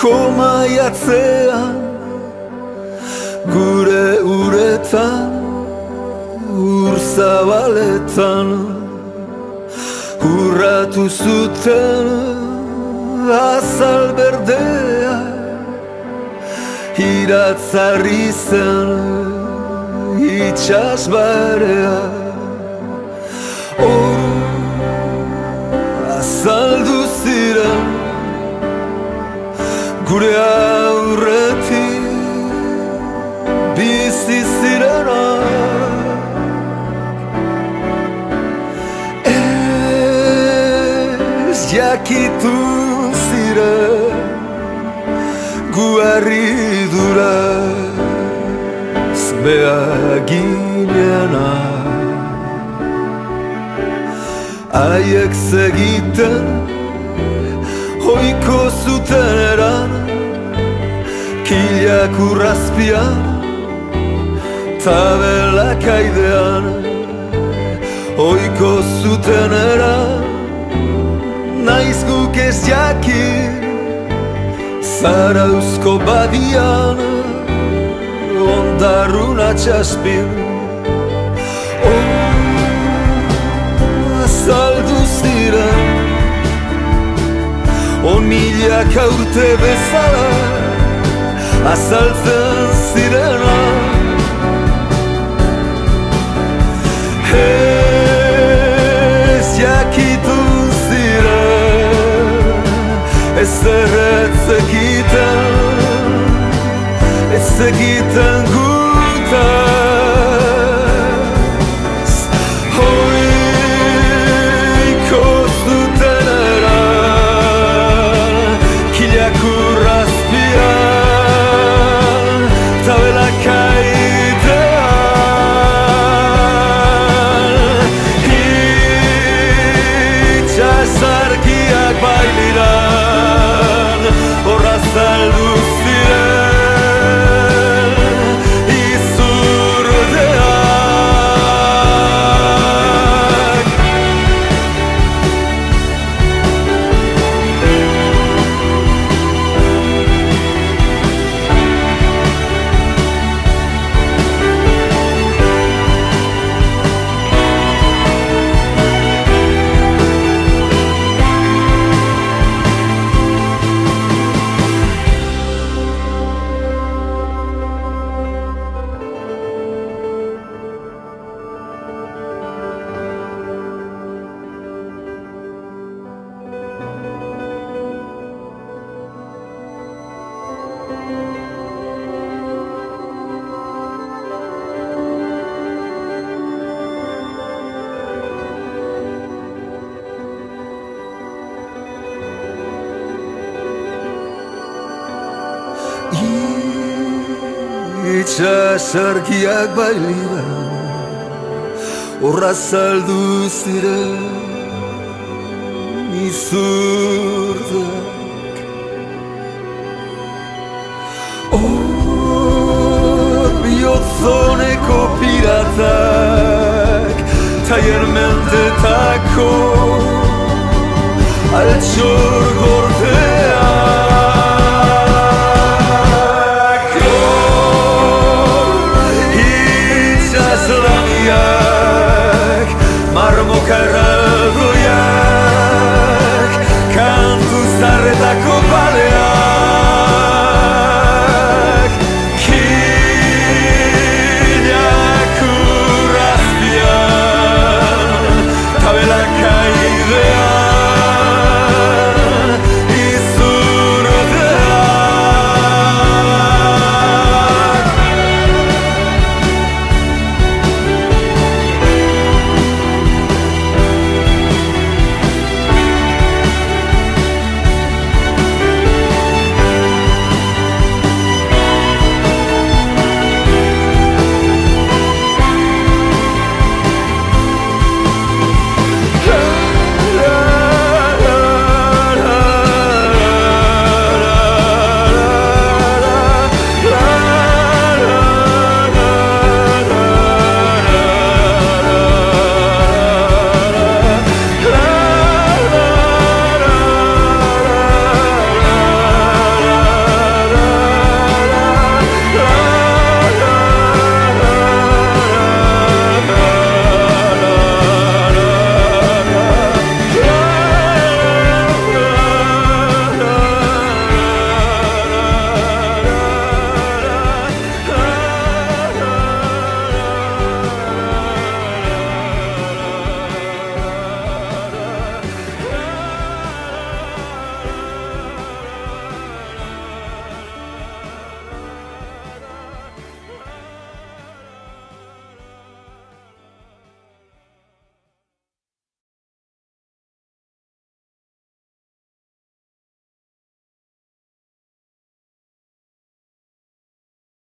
Ko maiatzean gure uretan ur zabaletan urratu zuten azal berdea iratzarri zen itxas barea azaldu ziren gure aurretik bizi zirenak ez jakitu ziren gu harriduraz behaginenak haiek zegiten hoiko zuten eran kilak urrazpian tabelak aidean hoiko zuten eran naiz guk ez jakin Zarauzko badian ondarrun atxaspin azaldu ziren milaka urte bezala azaltzen zirena ez jakitu ziren ezer ez zekiten gutaz hoiko zuten eran kilak urrazpian tabelak aidean itxasargiak bailiran horra zaldu ziren Itxasargiak bailira horra zaldu ziren izurdak bihotzoneko piratak taier mentetako altxorgo